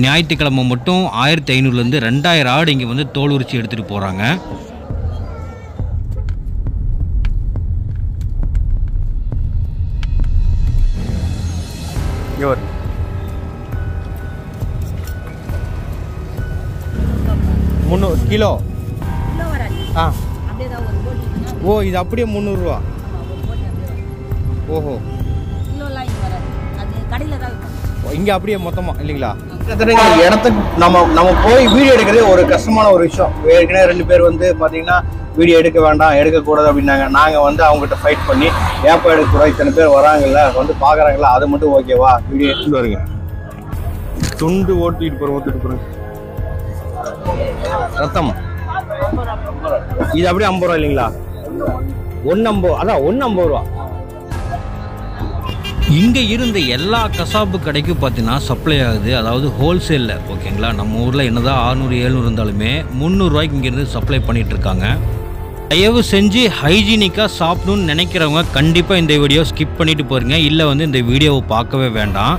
ஞாயிற்றுக்கிழமை மட்டும் 1500லேருந்து 2000 ஆடு இங்கே வந்து தோல் உரிச்சு எடுத்துகிட்டு போகிறாங்க. கிலோ ஓ இது அப்படியே 300 ரூபா. ஓஹோ இங்கே அப்படியே மொத்தமாக இல்லைங்களா? இடத்துக்கு நம்ம போய் வீடியோ எடுக்கிறது ஒரு கஷ்டமான ஒரு விஷயம். ஏற்கனவே 2 பேர் வந்து பார்த்தீங்கன்னா வீடியோ எடுக்க வேண்டாம் எடுக்கக்கூடாது அப்படின்னாங்க. நாங்கள் வந்து அவங்ககிட்ட ஃபைட் பண்ணி ஏப்பா எடுக்கக்கூடாது, இத்தனை பேர் வராங்கல்ல வந்து பார்க்குறாங்களா, அது மட்டும் ஓகேவா வீடியோ எடுத்துட்டு வருங்க. துண்டு ஓட்டிட்டு போகிறோம். ரத்தம் இது அப்படியே 50 ரூபா இல்லைங்களா? 150 அதான் 150 ரூபா. இங்கே இருந்த எல்லா கசாப்பு கடைக்கும் பார்த்தீங்கன்னா சப்ளை ஆகுது, அதாவது ஹோல்சேலில். ஓகேங்களா? நம்ம ஊரில் என்னதான் 600-700 இருந்தாலுமே 300 ரூபாய்க்கு இங்கேருந்து சப்ளை பண்ணிகிட்ருக்காங்க. தயவு செஞ்சு ஹைஜீனிக்காக சாப்பிடணும்னு நினைக்கிறவங்க கண்டிப்பாக இந்த வீடியோ ஸ்கிப் பண்ணிவிட்டு போகிறீங்க, இல்லை வந்து இந்த வீடியோவை பார்க்கவே வேண்டாம்.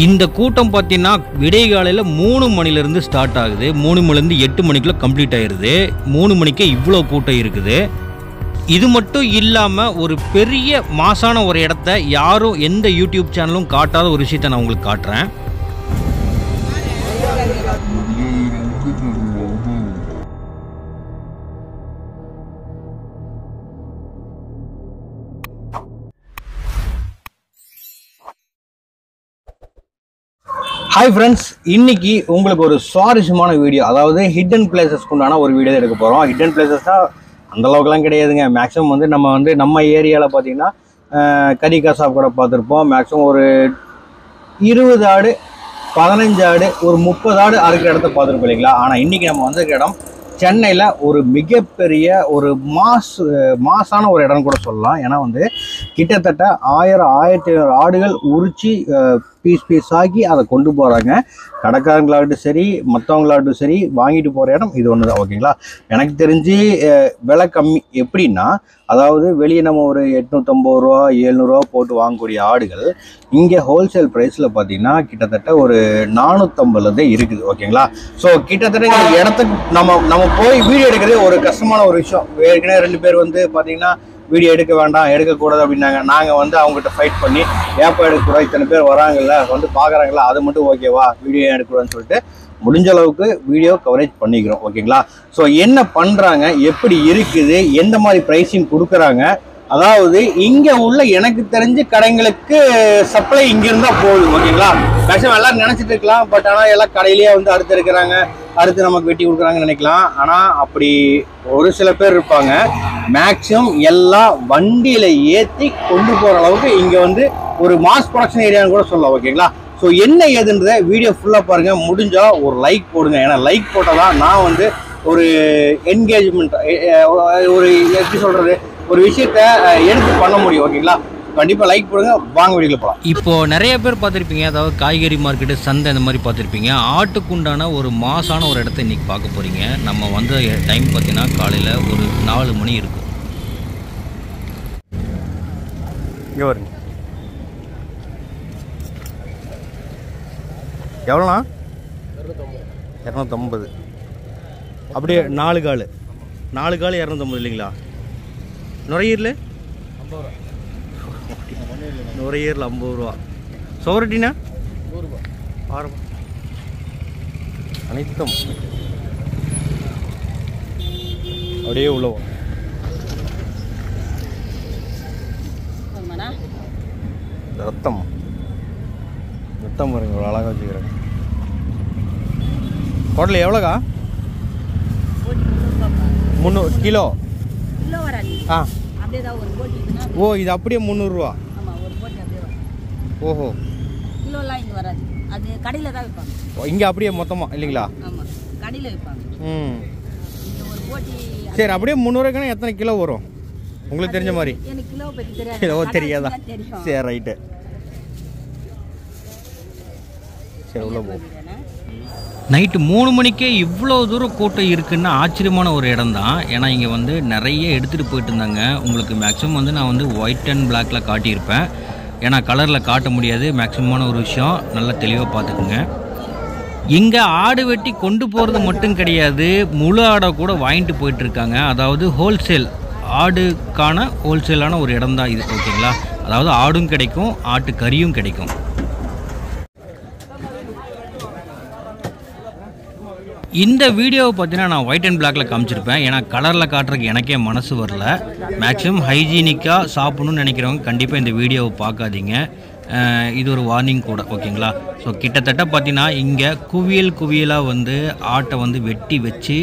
இந்த கூட்டம் பார்த்தீங்கன்னா விடிய காலையில் 3 மணிலேருந்து ஸ்டார்ட் ஆகுது. 3 மணிலேருந்து 8 மணிக்குள்ளே கம்ப்ளீட் ஆயிடுது. 3 மணிக்கே இவ்வளோ கூட்டம் இருக்குது. இது மட்டும் இல்லாமல் ஒரு பெரிய மாசான ஒரு இடத்த யாரும் எந்த யூடியூப் சேனலும் காட்டாத ஒரு விஷயத்தை நான் உங்களுக்கு காட்டுறேன். ஹாய் ஃப்ரெண்ட்ஸ், இன்னைக்கு உங்களுக்கு ஒரு சுவாரஸ்யமான வீடியோ, அதாவது ஹிடன் பிளேசஸ்க்கு உண்டான ஒரு வீடியோ எடுக்க போகிறோம். ஹிடன் பிளேசஸ்னால் அந்தளவுக்குலாம் கிடையாதுங்க. மேக்ஸிமம் வந்து நம்ம ஏரியாவில் பார்த்தீங்கன்னா கறி கசாப் கூட பார்த்துருப்போம். மேக்ஸிமம் ஒரு 20 ஆடு 15 ஆடு ஒரு 30 ஆடு அறுக்கிற இடத்த பார்த்துருப்போம் இல்லைங்களா? ஆனால் இன்றைக்கி நம்ம வந்திருக்க இடம் சென்னையில் ஒரு மிகப்பெரிய ஒரு மாசான ஒரு இடம் கூட சொல்லலாம். ஏன்னா வந்து கிட்டத்தட்ட 1000-1500 ஆடுகள் உரித்து பீஸ் ஆக்கி அதை கொண்டு போகிறாங்க. கடைக்காரங்களாகட்டும் சரி மற்றவங்களாகட்டும் சரி வாங்கிட்டு போகிற இடம் இது ஒன்று தான். ஓகேங்களா? எனக்கு தெரிஞ்சு விலை கம்மி. எப்படின்னா, அதாவது வெளியே நம்ம ஒரு 850 ரூபா 700 ரூபா போட்டு வாங்கக்கூடிய ஆடுகள் இங்கே ஹோல்சேல் ப்ரைஸில் பார்த்தீங்கன்னா கிட்டத்தட்ட ஒரு 450 இருக்குது. ஓகேங்களா? ஸோ கிட்டத்தட்ட இந்த இடத்துக்கு நம்ம போய் வீடியோ எடுக்கிறது ஒரு கஷ்டமான ஒரு விஷயம். ஏற்கனவே 2 பேர் வந்து பார்த்தீங்கன்னா வீடியோ எடுக்க வேண்டாம் எடுக்கக்கூடாது அப்படின்னாங்க. நாங்கள் வந்து அவங்ககிட்ட ஃபைட் பண்ணி ஏப்பா எடுக்கக்கூடாது, இத்தனை பேர் வராங்கல்ல வந்து பார்க்குறாங்களா, அது மட்டும் ஓகேவா வீடியோ எடுக்கக்கூடாதுன்னு சொல்லிட்டு முடிஞ்ச அளவுக்கு வீடியோ கவரேஜ் பண்ணிக்கிறோம். ஓகேங்களா? ஸோ என்ன பண்ணுறாங்க, எப்படி இருக்குது, எந்த மாதிரி ப்ரைஸிங் கொடுக்குறாங்க, அதாவது இங்கே உள்ள எனக்கு தெரிஞ்ச கடைங்களுக்கு சப்ளை இங்கிருந்தா போகுது. ஓகேங்களா? மேக்ஸிமம் எல்லாம் நினச்சிட்டு இருக்கலாம், பட் ஆனால் எல்லாம் கடையிலேயே வந்து அறுத்து இருக்கிறாங்க, அறுத்து நமக்கு வெட்டி கொடுக்குறாங்கன்னு நினைக்கலாம். ஆனால் அப்படி ஒரு சில பேர் இருப்பாங்க. மேக்ஸிமம் எல்லாம் வண்டியில் ஏற்றி கொண்டு போகிற அளவுக்கு இங்கே வந்து ஒரு மாஸ் ப்ரொடக்ஷன் ஏரியான்னு கூட சொல்லலாம். ஓகேங்களா? ஸோ என்ன ஏதுன்றத வீடியோ ஃபுல்லாக பாருங்கள். முடிஞ்சால் ஒரு லைக் போடுங்க. ஏன்னா லைக் போட்டால் தான் நான் வந்து ஒரு என்கேஜ்மெண்ட், ஒரு எப்படி சொல்கிறது, ஒரு விஷயத்த எடுத்து பண்ண முடியும். ஓகேங்களா? கண்டிப்பாக லைக் போடுங்க. வாங்க வீடியோவில் போகலாம். இப்போது நிறைய பேர் பார்த்துருப்பீங்க, அதாவது காய்கறி மார்க்கெட்டு, சந்தை இந்த மாதிரி பார்த்துருப்பீங்க. ஆட்டுக்குண்டான ஒரு மாசான ஒரு இடத்த இன்றைக்கி பார்க்க போகிறீங்க. நம்ம வந்து டைம் பார்த்தீங்கன்னா காலையில் ஒரு 4 மணி இருக்கும். இங்கே வருங்க. எவ்வளோண்ணா? 250. அப்படியே 4 கால் 250 இல்லைங்களா? நுரையீரல் 50 ரூபா. நுரையீரல் 50 ரூபா. சோரட்டினா 100 ரூபா. 6 ரூபா. அனைத்தும் அப்படியே உள்ளவோ. ரத்தம் பாருங்க, இவ்வளோ அழகாக வச்சுக்கிறேன். ஹோட்டலில் எவ்வளோக்கா? 300 கிலோ. ஆ ஓ இது அப்படியே 300 ரூபா. ஓஹோ இங்கே அப்படியே மொத்தமாக இல்லைங்களா? சரி, அப்படியே 300 ரூபாய்க்குன்னா எத்தனை கிலோ வரும் உங்களுக்கு தெரிஞ்ச மாதிரி? கிலோ தெரியாதா? சரி ரைட்டு. சரி உள்ள போ. நைட்டு 3 மணிக்கே இவ்வளோ தூரம் கூட்டம் இருக்குன்னு ஆச்சரியமான ஒரு இடம் தான். ஏன்னா இங்கே வந்து நிறைய எடுத்துகிட்டு போயிட்டு இருந்தாங்க. உங்களுக்கு மேக்ஸிமம் வந்து நான் வந்து ஒயிட் அண்ட் பிளாக்ல காட்டியிருப்பேன். ஏன்னா கலரில் காட்ட முடியாது. மேக்ஸிமமான ஒரு விஷயம் நல்லா தெளிவாக பார்த்துக்குங்க. இங்கே ஆடு வெட்டி கொண்டு போகிறது மட்டும் கிடையாது, முழு ஆடை கூட வாங்கிட்டு போயிட்டுருக்காங்க. அதாவது ஹோல்சேல் ஆடுக்கான ஹோல்சேலான ஒரு இடம் தான் இது. ஓகேங்களா? அதாவது ஆடும் கிடைக்கும், ஆட்டு கறியும் கிடைக்கும். இந்த வீடியோவை பார்த்தீங்கன்னா நான் ஒயிட் அண்ட் பிளாக்ல காமிச்சிருப்பேன். ஏன்னா கலரில் காட்டுறதுக்கு எனக்கே மனசு வரல. மேக்ஸிமம் ஹைஜீனிக்காக சாப்பிடணும்னு நினைக்கிறவங்க கண்டிப்பாக இந்த வீடியோவை பார்க்காதீங்க. இது ஒரு வார்னிங் கூட. ஓகேங்களா? ஸோ கிட்டத்தட்ட பார்த்தீங்கன்னா இங்கே குவியலாக வந்து ஆட்டை வந்து வெட்டி வச்சு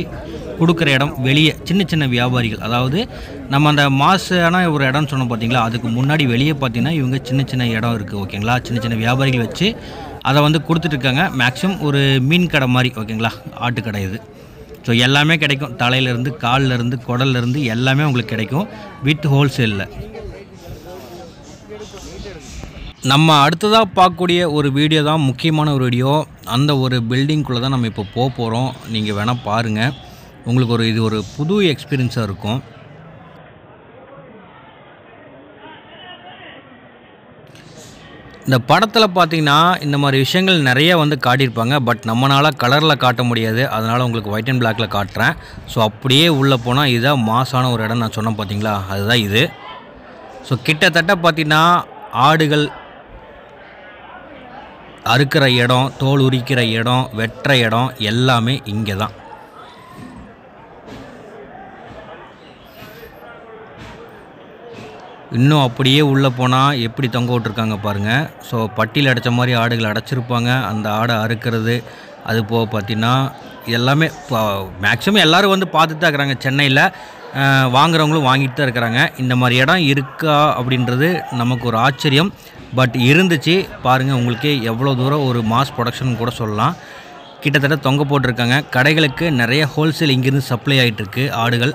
கொடுக்குற இடம் வெளியே சின்ன சின்ன வியாபாரிகள். அதாவது நம்ம அந்த மாசான ஒரு இடம்னு சொன்னோம் பார்த்தீங்களா, அதுக்கு முன்னாடி வெளியே பார்த்தீங்கன்னா இவங்க சின்ன சின்ன இடம் இருக்குது. ஓகேங்களா? சின்ன சின்ன வியாபாரிகள் வச்சு அதை வந்து கொடுத்துட்ருக்காங்க. மேக்ஸிமம் ஒரு மீன் கடை மாதிரி. ஓகேங்களா? ஆட்டுக்கடை இது. ஸோ எல்லாமே கிடைக்கும். தலையிலேருந்து கால்லேருந்து குடல்லேருந்து எல்லாமே உங்களுக்கு கிடைக்கும் வித் ஹோல்சேலில். நம்ம அடுத்ததாக பார்க்கக்கூடிய ஒரு வீடியோ தான் முக்கியமான ஒரு வீடியோ. அந்த ஒரு பில்டிங்குள்ளே தான் நம்ம இப்போ போகிறோம். நீங்கள் வேணால் பாருங்கள். உங்களுக்கு இது ஒரு புது எக்ஸ்பீரியன்ஸாக இருக்கும். இந்த படத்தில் பார்த்தீங்கன்னா இந்த மாதிரி விஷயங்கள் நிறைய வந்து காட்டியிருப்பாங்க. பட் நம்மளால் கலரில் காட்ட முடியாது. அதனால் உங்களுக்கு ஒயிட் அண்ட் பிளாக்ல காட்டுறேன். ஸோ அப்படியே உள்ளே போனால் இதுதான் மாசான ஒரு இடம் நான் சொன்னேன் பார்த்தீங்களா, அதுதான் இது. ஸோ கிட்டத்தட்ட பார்த்தீங்கன்னா ஆடுகள் அறுக்கிற இடம், தோல் உரிக்கிற இடம், வெட்டுற இடம் எல்லாமே இங்கே தான். இன்னும் அப்படியே உள்ளே போனால் எப்படி தொங்க விட்டுருக்காங்க பாருங்கள். ஸோ பட்டியில் அடைச்ச மாதிரி ஆடுகள் அடைச்சிருப்பாங்க. அந்த ஆடை அறுக்கிறது, அது போக பார்த்தீங்கன்னா எல்லாமே மேக்ஸிமம் எல்லோரும் வந்து பார்த்துட்டு தான் இருக்கிறாங்க. சென்னையில் வாங்குறவங்களும் வாங்கிட்டு தான் இருக்கிறாங்க. இந்த மாதிரி இடம் இருக்கா அப்படின்றது நமக்கு ஒரு ஆச்சரியம். பட் இருந்துச்சு பாருங்கள். உங்களுக்கே எவ்வளோ தூரம் ஒரு மாஸ் ப்ரொடக்ஷன் கூட சொல்லலாம். கிட்டத்தட்ட தொங்க போட்டிருக்காங்க. கடைகளுக்கு நிறைய ஹோல்சேல் இங்கேருந்து சப்ளை ஆகிட்டுருக்கு ஆடுகள்.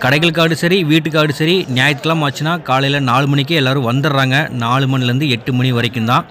கடைகளுக்கு ஆடு சரி, வீட்டுக்கு ஆடு சரி. ஞாயிற்றுக்கிழமை ஆச்சுன்னா காலையில் 4 மணிக்கே எல்லோரும் வந்துடுறாங்க. 4 மணிலேருந்து 8 மணி வரைக்கும் தான்.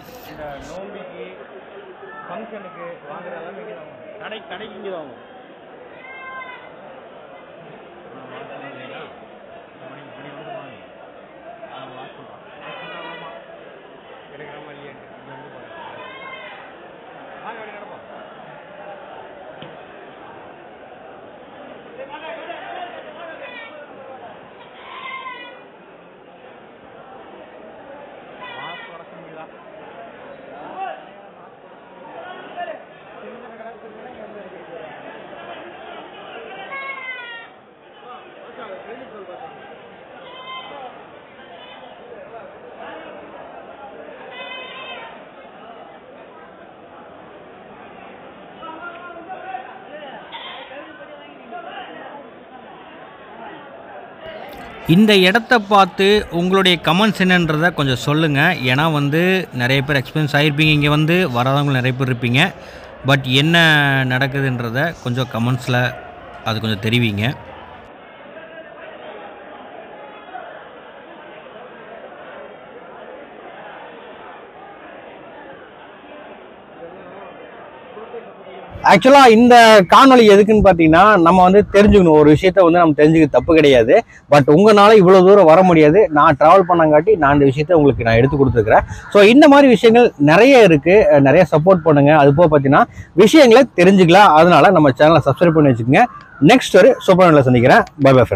இந்த இடத்த பார்த்து உங்களுடைய கமெண்ட்ஸ் என்னன்றதை கொஞ்சம் சொல்லுங்கள். ஏன்னா வந்து நிறைய பேர் எக்ஸ்பீரியன்ஸ் ஆகிருப்பீங்க, இங்கே வந்து வராதவங்க நிறைய பேர் இருப்பீங்க. பட் என்ன நடக்குதுன்றதை கொஞ்சம் கமெண்ட்ஸில் அது கொஞ்சம் தெரிவிங்க. ஆக்சுவலாக இந்த காணொலி எதுக்குன்னு பார்த்தீங்கன்னா, நம்ம வந்து தெரிஞ்சுக்கணும் ஒரு விஷயத்த வந்து நம்ம தெரிஞ்சுக்க தப்பு கிடையாது. பட் உங்களால் இவ்வளோ தூரம் வர முடியாது. நான் ட்ராவல் பண்ணங்காட்டி நான் இந்த விஷயத்த உங்களுக்கு நான் எடுத்து கொடுத்துருக்குறேன். ஸோ இந்த மாதிரி விஷயங்கள் நிறைய இருக்குது. நிறைய சப்போர்ட் பண்ணுங்கள். அது போக பார்த்தீங்கன்னா விஷயங்களை தெரிஞ்சுக்கலாம். அதனால நம்ம சேனலை சப்ஸ்கிரைப் பண்ணி வச்சுக்கோங்க. நெக்ஸ்ட் ஒரு சூப்பர் சந்திக்கிறேன். Bye bye friends.